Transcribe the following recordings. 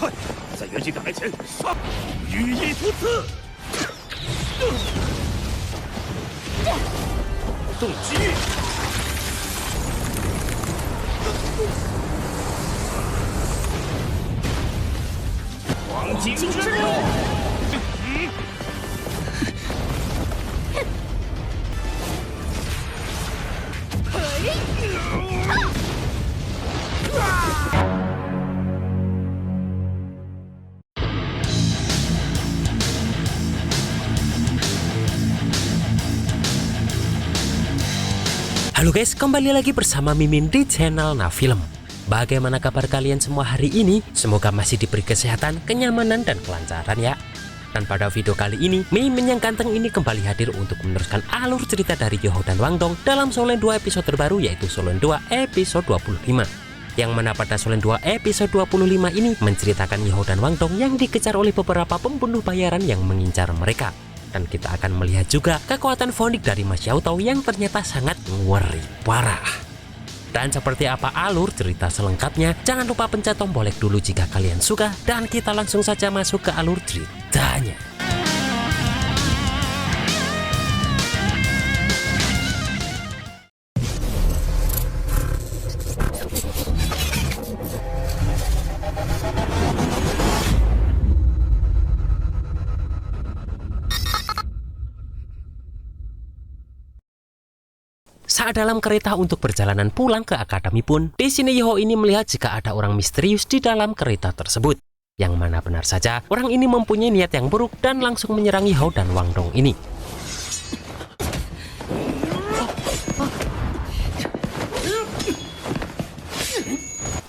快，在元气赶来前杀！羽翼突刺，动机遇，黄金之路。 Halo guys, kembali lagi bersama Mimin di channel Nafilm. Bagaimana kabar kalian semua hari ini? Semoga masih diberi kesehatan, kenyamanan, dan kelancaran ya. Dan pada video kali ini, Mimin yang ganteng ini kembali hadir untuk meneruskan alur cerita dari Yoho dan Wang Dong dalam Solen 2 episode terbaru, yaitu Solen 2 episode 25. Yang mana pada Solen 2 episode 25 ini menceritakan Yoho dan Wang Dong yang dikejar oleh beberapa pembunuh bayaran yang mengincar mereka. Dan kita akan melihat juga kekuatan fonik dari Mas Xiaotao yang ternyata sangat ngeri parah. Dan seperti apa alur cerita selengkapnya, jangan lupa pencet tombol like dulu jika kalian suka. Dan kita langsung saja masuk ke alur ceritanya. Saat dalam kereta untuk perjalanan pulang ke akademi pun, di sini Yoho ini melihat jika ada orang misterius di dalam kereta tersebut. Yang mana benar saja, orang ini mempunyai niat yang buruk dan langsung menyerang Yoho dan Wang Dong ini.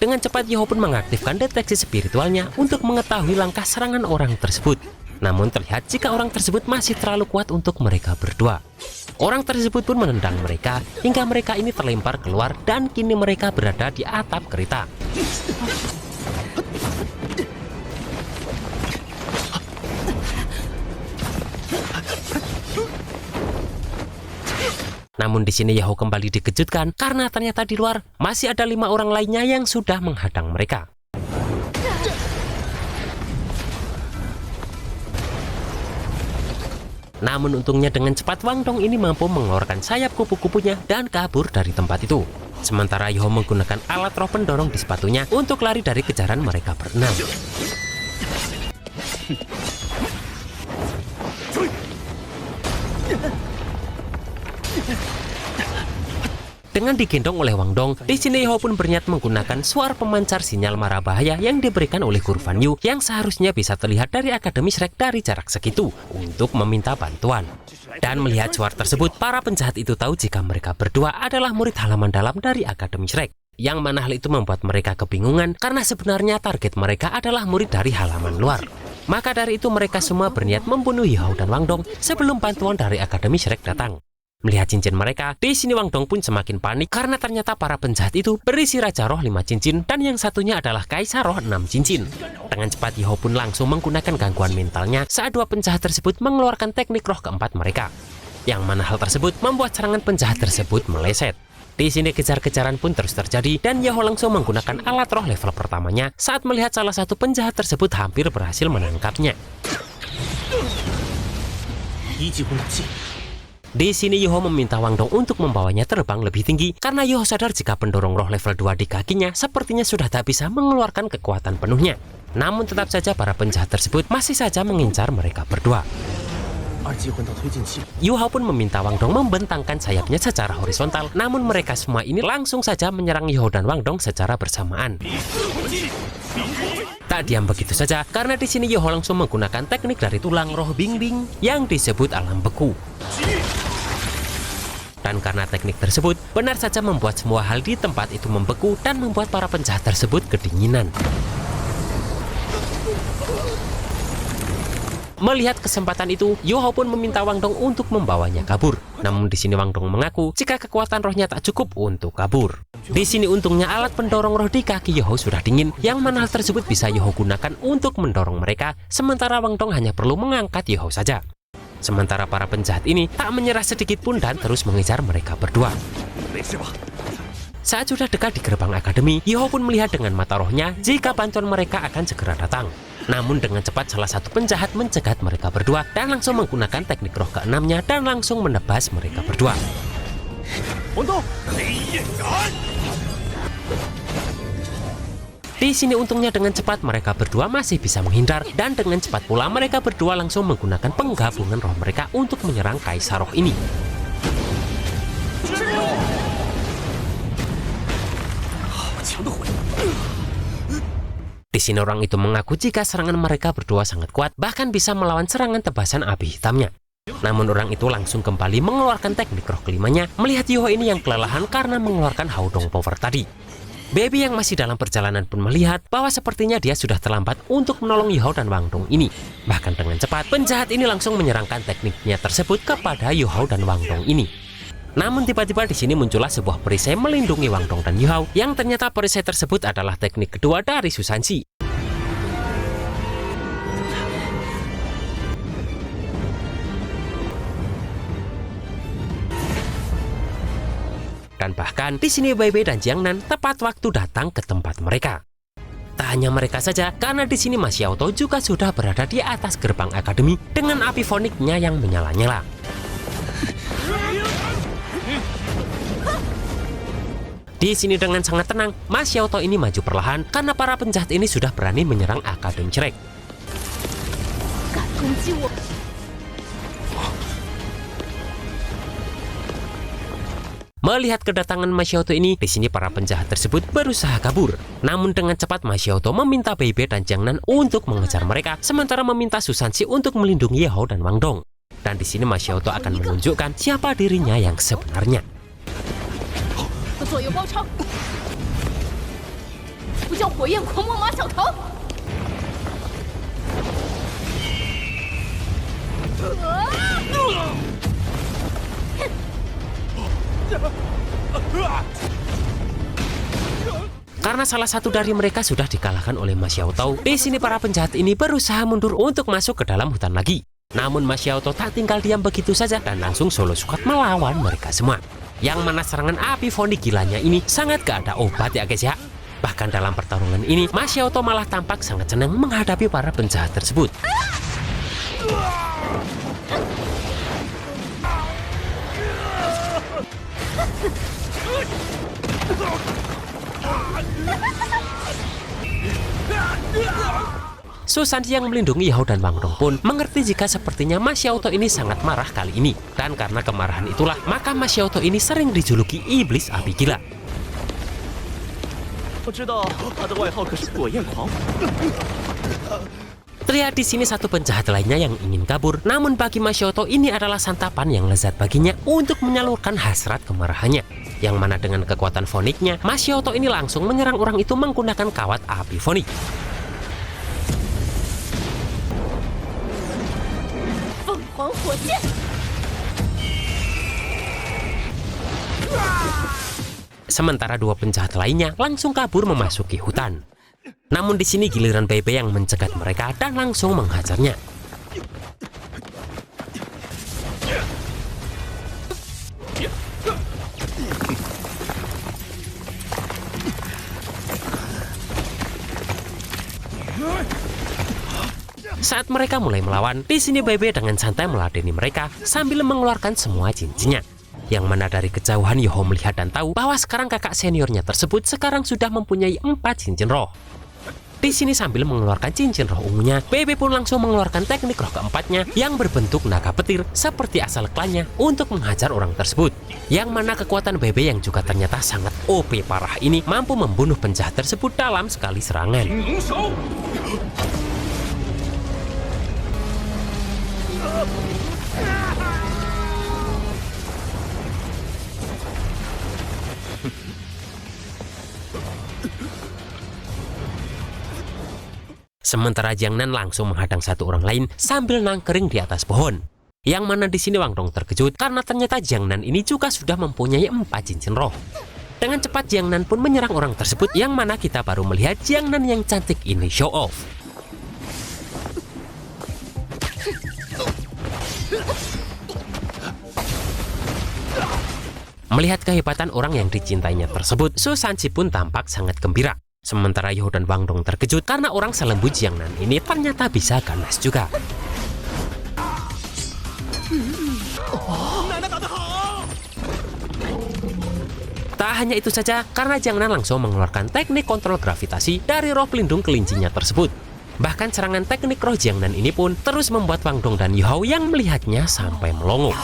Dengan cepat Yoho pun mengaktifkan deteksi spiritualnya untuk mengetahui langkah serangan orang tersebut. Namun terlihat jika orang tersebut masih terlalu kuat untuk mereka berdua. Orang tersebut pun menendang mereka hingga mereka ini terlempar keluar dan kini mereka berada di atap kereta. Namun di sini Yoho kembali dikejutkan karena ternyata di luar masih ada 5 orang lainnya yang sudah menghadang mereka. Namun untungnya dengan cepat Wang Dong ini mampu mengeluarkan sayap kupu-kupunya dan kabur dari tempat itu. Sementara Yoho menggunakan alat roh pendorong di sepatunya untuk lari dari kejaran mereka berenam. Dengan digendong oleh Wang Dong, di sini Yoho pun berniat menggunakan suara pemancar sinyal mara bahaya yang diberikan oleh Guru Fan Yu yang seharusnya bisa terlihat dari Akademi Shrek dari jarak segitu untuk meminta bantuan. Dan melihat suara tersebut, para penjahat itu tahu jika mereka berdua adalah murid halaman dalam dari Akademi Shrek. Yang mana hal itu membuat mereka kebingungan karena sebenarnya target mereka adalah murid dari halaman luar. Maka dari itu mereka semua berniat membunuh Yoho dan Wang Dong sebelum bantuan dari Akademi Shrek datang. Melihat cincin mereka, di sini Wang Dong pun semakin panik karena ternyata para penjahat itu berisi Raja Roh 5 cincin dan yang satunya adalah Kaisar Roh 6 cincin. Dengan cepat Yoho pun langsung menggunakan gangguan mentalnya saat dua penjahat tersebut mengeluarkan teknik roh keempat mereka. Yang mana hal tersebut membuat serangan penjahat tersebut meleset. Di sini kejar-kejaran pun terus terjadi dan Yoho langsung menggunakan alat roh level pertamanya saat melihat salah satu penjahat tersebut hampir berhasil menangkapnya. Di sini Yoho meminta Wang Dong untuk membawanya terbang lebih tinggi karena Yoho sadar jika pendorong roh level 2 di kakinya sepertinya sudah tak bisa mengeluarkan kekuatan penuhnya. Namun tetap saja para penjahat tersebut masih saja mengincar mereka berdua. Yoho pun meminta Wang Dong membentangkan sayapnya secara horizontal, namun mereka semua ini langsung saja menyerang Yoho dan Wang Dong secara bersamaan. Tak diam begitu saja, karena di sini Yoho langsung menggunakan teknik dari tulang roh Bing Bing yang disebut alam beku. Dan karena teknik tersebut benar saja membuat semua hal di tempat itu membeku dan membuat para penjahat tersebut kedinginan. Melihat kesempatan itu, Yoho pun meminta Wang Dong untuk membawanya kabur. Namun di sini Wang Dong mengaku jika kekuatan rohnya tak cukup untuk kabur. Di sini untungnya alat pendorong roh di kaki Yoho sudah dingin, yang mana hal tersebut bisa Yoho gunakan untuk mendorong mereka, sementara Wang Dong hanya perlu mengangkat Yoho saja. Sementara para penjahat ini tak menyerah sedikit pun dan terus mengejar mereka berdua. Saat sudah dekat di gerbang akademi, Yiho pun melihat dengan mata rohnya jika bantuan mereka akan segera datang. Namun dengan cepat salah satu penjahat mencegat mereka berdua dan langsung menggunakan teknik roh keenamnya dan langsung menebas mereka berdua. Di sini untungnya dengan cepat mereka berdua masih bisa menghindar dan dengan cepat pula mereka berdua langsung menggunakan penggabungan roh mereka untuk menyerang kaisar roh ini. Di sini orang itu mengaku jika serangan mereka berdua sangat kuat, bahkan bisa melawan serangan tebasan api hitamnya. Namun orang itu langsung kembali mengeluarkan teknik roh kelimanya melihat Yiho ini yang kelelahan karena mengeluarkan Haudong Power tadi. Baby yang masih dalam perjalanan pun melihat bahwa sepertinya dia sudah terlambat untuk menolong Yiho dan Wang Dong ini. Bahkan dengan cepat, penjahat ini langsung menyerangkan tekniknya tersebut kepada Yiho dan Wang Dong ini. Namun tiba-tiba di sini muncullah sebuah perisai melindungi Wang Dong dan Yiho, yang ternyata perisai tersebut adalah teknik kedua dari Susansi. Dan bahkan di sini Wei Wei dan Jiangnan tepat waktu datang ke tempat mereka. Tak hanya mereka saja, karena di sini Mas Xiaotou juga sudah berada di atas gerbang akademi dengan api foniknya yang menyala-nyala. Di sini dengan sangat tenang, Mas Xiaotou ini maju perlahan karena para penjahat ini sudah berani menyerang Akademi Shrek. Melihat kedatangan Mas Xiaotou ini, di sini para penjahat tersebut berusaha kabur. Namun dengan cepat Mas Xiaotou meminta Bei Bei dan Jiangnan untuk mengejar mereka, sementara meminta Susansi untuk melindungi Yiho dan Wang Dong. Dan di sini Mas Xiaotou akan menunjukkan siapa dirinya yang sebenarnya. Karena salah satu dari mereka sudah dikalahkan oleh Mas Xiaotou, di sini para penjahat ini berusaha mundur untuk masuk ke dalam hutan lagi. Namun Mas Xiaotou tak tinggal diam begitu saja dan langsung solo squad melawan mereka semua. Yang mana serangan api fonik gilanya ini sangat gak ada obat ya guys ya. Bahkan dalam pertarungan ini, Mas Xiaotou malah tampak sangat senang menghadapi para penjahat tersebut. Susansi yang melindungi Yiho dan Wang Dong pun mengerti jika sepertinya Mas Xiaotou ini sangat marah kali ini. Dan karena kemarahan itulah, maka Mas Xiaotou ini sering dijuluki iblis api gila. Terlihat di sini satu penjahat lainnya yang ingin kabur, namun bagi Mas Xiaotou ini adalah santapan yang lezat baginya untuk menyalurkan hasrat kemarahannya. Yang mana dengan kekuatan foniknya, Mas Xiaotou ini langsung menyerang orang itu menggunakan kawat api fonik. Sementara dua penjahat lainnya langsung kabur memasuki hutan. Namun di sini giliran Bei Bei yang mencegat mereka dan langsung menghajarnya. Saat mereka mulai melawan, di sini Bei Bei dengan santai meladeni mereka sambil mengeluarkan semua cincinnya. Yang mana dari kejauhan Yiho melihat dan tahu bahwa sekarang kakak seniornya tersebut sekarang sudah mempunyai 4 cincin roh. Di sini sambil mengeluarkan cincin roh ungunya, Bei Bei pun langsung mengeluarkan teknik roh keempatnya yang berbentuk naga petir seperti asal klannya untuk menghajar orang tersebut. Yang mana kekuatan Bei Bei yang juga ternyata sangat OP parah ini mampu membunuh penjahat tersebut dalam sekali serangan. Sementara Jiangnan langsung menghadang satu orang lain sambil nangkering di atas pohon. Yang mana di sini Wang Dong terkejut karena ternyata Jiangnan ini juga sudah mempunyai 4 cincin roh. Dengan cepat Jiangnan pun menyerang orang tersebut, yang mana kita baru melihat Jiangnan yang cantik ini show off. Melihat kehebatan orang yang dicintainya tersebut, Su Sanji pun tampak sangat gembira. Sementara Yo dan Wang Dong terkejut karena orang selembut Jiangnan ini ternyata bisa ganas juga. Tak hanya itu saja, karena Jiangnan langsung mengeluarkan teknik kontrol gravitasi dari roh pelindung kelincinya tersebut. Bahkan serangan teknik roh Jiangnan ini pun terus membuat Wang Dong dan Yu Hao yang melihatnya sampai melongo.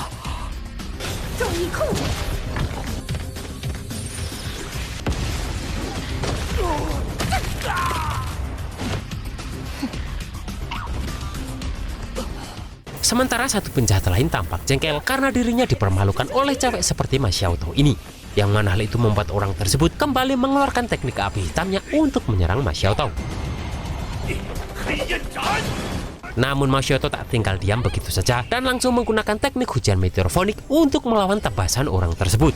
Sementara satu penjahat lain tampak jengkel karena dirinya dipermalukan oleh cewek seperti Ma Xiaotao ini. Yang mana hal itu membuat orang tersebut kembali mengeluarkan teknik api hitamnya untuk menyerang Ma Xiaotao. Namun Ma Xiaotao tak tinggal diam begitu saja dan langsung menggunakan teknik hujan meteorofonik untuk melawan tebasan orang tersebut.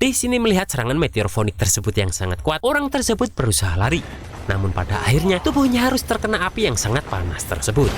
Di sini melihat serangan meteorofonik tersebut yang sangat kuat, orang tersebut berusaha lari. Namun pada akhirnya tubuhnya harus terkena api yang sangat panas tersebut.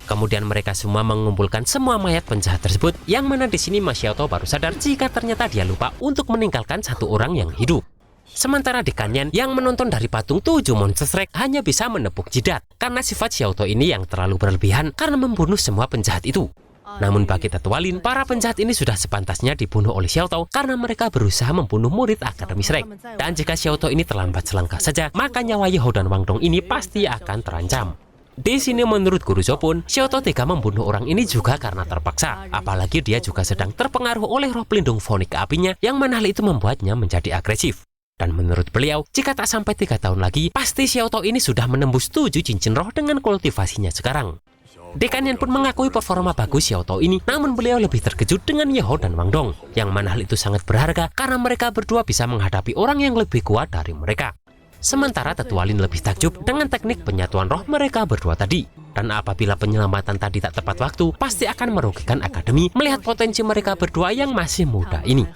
Kemudian mereka semua mengumpulkan semua mayat penjahat tersebut, yang mana di sini Ma Xiaotao baru sadar jika ternyata dia lupa untuk meninggalkan satu orang yang hidup. Sementara di Kanyan yang menonton dari patung 7 monster Shrek hanya bisa menepuk jidat karena sifat Xiaotao ini yang terlalu berlebihan karena membunuh semua penjahat itu. Namun bagi Tetualin, para penjahat ini sudah sepantasnya dibunuh oleh Xiaotao karena mereka berusaha membunuh murid Akademi Shrek. Dan jika Xiaotao ini terlambat selangkah saja, maka nyawa Yu Hao dan Wang Dong ini pasti akan terancam. Di sini menurut Guru Zhou pun, Xiaotao tega membunuh orang ini juga karena terpaksa. Apalagi dia juga sedang terpengaruh oleh roh pelindung fonik apinya, yang mana hal itu membuatnya menjadi agresif. Dan menurut beliau, jika tak sampai 3 tahun lagi, pasti Xiaotao ini sudah menembus 7 cincin roh dengan kultivasinya sekarang. Dekanian pun mengakui performa bagus Xiaotao ini, namun beliau lebih terkejut dengan Yu Hao dan Wang Dong, yang mana hal itu sangat berharga karena mereka berdua bisa menghadapi orang yang lebih kuat dari mereka. Sementara Tetualin lebih takjub dengan teknik penyatuan roh mereka berdua tadi. Dan apabila penyelamatan tadi tak tepat waktu, pasti akan merugikan Akademi melihat potensi mereka berdua yang masih muda ini.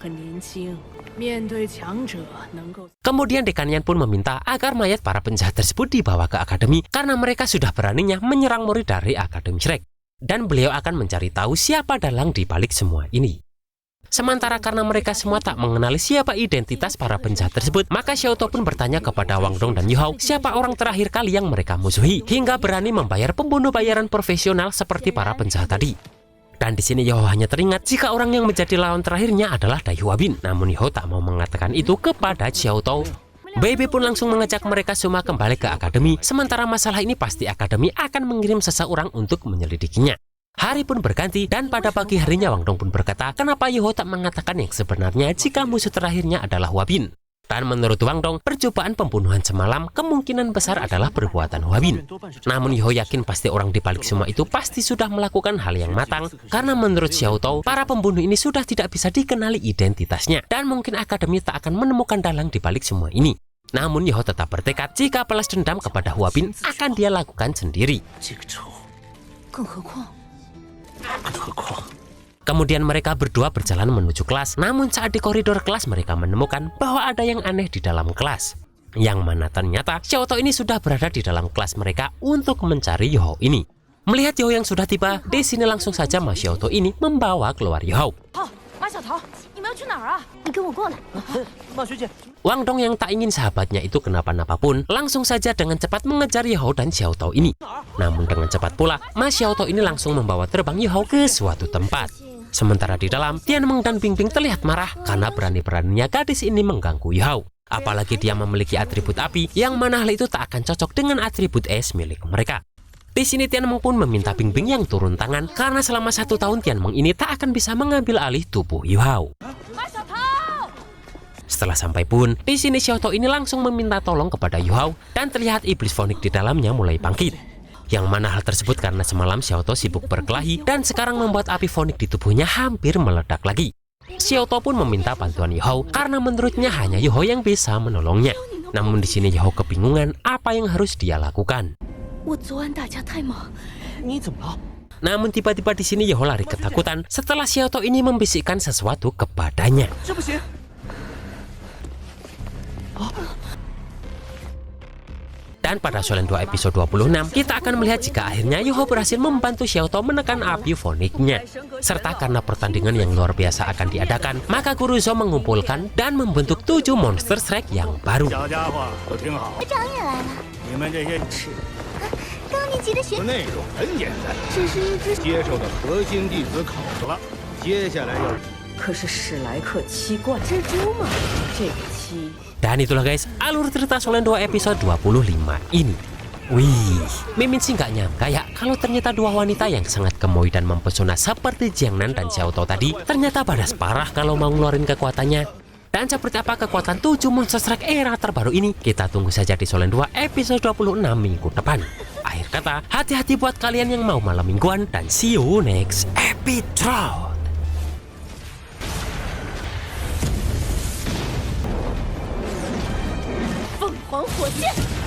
Kemudian Dekanian pun meminta agar mayat para penjahat tersebut dibawa ke Akademi karena mereka sudah beraninya menyerang murid dari Akademi Shrek. Dan beliau akan mencari tahu siapa dalang di balik semua ini. Sementara karena mereka semua tak mengenali siapa identitas para penjahat tersebut, maka Xiaotao pun bertanya kepada Wang Dong dan Yu Hao siapa orang terakhir kali yang mereka musuhi hingga berani membayar pembunuh bayaran profesional seperti para penjahat tadi. Dan di sini Yu Hao hanya teringat jika orang yang menjadi lawan terakhirnya adalah Dai Huabin. Namun Yu Hao tak mau mengatakan itu kepada Xiaotao. Baby pun langsung mengajak mereka semua kembali ke Akademi. Sementara masalah ini pasti Akademi akan mengirim seseorang untuk menyelidikinya. Hari pun berganti dan pada pagi harinya Wang Dong pun berkata kenapa Yu Hao tak mengatakan yang sebenarnya jika musuh terakhirnya adalah Huabin. Dan menurut Wang Dong, percobaan pembunuhan semalam kemungkinan besar adalah perbuatan Huabin. Namun Yu Hao yakin pasti orang di balik semua itu pasti sudah melakukan hal yang matang, karena menurut Xiaotao, para pembunuh ini sudah tidak bisa dikenali identitasnya, dan mungkin Akademi tak akan menemukan dalang di balik semua ini. Namun Yu Hao tetap bertekad jika balas dendam kepada Huabin akan dia lakukan sendiri. Kemudian mereka berdua berjalan menuju kelas, namun saat di koridor kelas mereka menemukan bahwa ada yang aneh di dalam kelas. Yang mana ternyata Xiaotao ini sudah berada di dalam kelas mereka untuk mencari Yu Hao ini. Melihat Yu Hao yang sudah tiba, di sini langsung saja Ma Xiaotao ini membawa keluar Yu Hao. Wang Dong yang tak ingin sahabatnya itu kenapa-napa pun langsung saja dengan cepat mengejar Yu Hao dan Xiaotao ini. Namun dengan cepat pula, Ma Xiaotao ini langsung membawa terbang Yu Hao ke suatu tempat. Sementara di dalam, Tianmeng dan Bingbing terlihat marah karena berani-beraninya gadis ini mengganggu Yu Hao. Apalagi dia memiliki atribut api, yang mana hal itu tak akan cocok dengan atribut es milik mereka. Di sini Tianmeng pun meminta Bingbing yang turun tangan karena selama 1 tahun Tianmeng ini tak akan bisa mengambil alih tubuh Yu Hao. Setelah sampai pun, di sini Xiaotao ini langsung meminta tolong kepada Yu Hao dan terlihat iblis fonik di dalamnya mulai bangkit. Yang mana hal tersebut karena semalam Xiaotao sibuk berkelahi dan sekarang membuat api fonik di tubuhnya hampir meledak lagi. Xiaotao pun meminta bantuan Yu Hao karena menurutnya hanya Yu Hao yang bisa menolongnya. Namun di sini Yu Hao kebingungan apa yang harus dia lakukan. Namun tiba-tiba di sini Yoho lari ketakutan setelah Xiaotou ini membisikkan sesuatu kepadanya. 这不行。 Dan pada Solen 2 episode 26, kita akan melihat jika akhirnya Yoho berhasil membantu Xiaotou menekan api foniknya. Serta karena pertandingan yang luar biasa akan diadakan, maka Guru Zhou mengumpulkan dan membentuk 7 monster Shrek yang baru. 小家伙都听好，长也来了，你们这些吃高年级的学内容很简单，只是一只。接受的核心弟子考了，接下来要。 可是史莱克七怪蜘蛛嘛，这个七。 Dan itulah guys, alur cerita Solen 2 episode 25 ini. Wih, Mimin sih nggak nyangka ya kalau ternyata dua wanita yang sangat gemoy dan mempesona seperti Jiangnan dan Xiaotou tadi ternyata badas parah kalau mau ngeluarin kekuatannya. Dan seperti apa kekuatan 7 monster Shrek era terbaru ini? Kita tunggu saja di Solen 2 episode 26 minggu depan. Akhir kata, hati-hati buat kalian yang mau malam mingguan dan see you next episode. 凤凰火箭。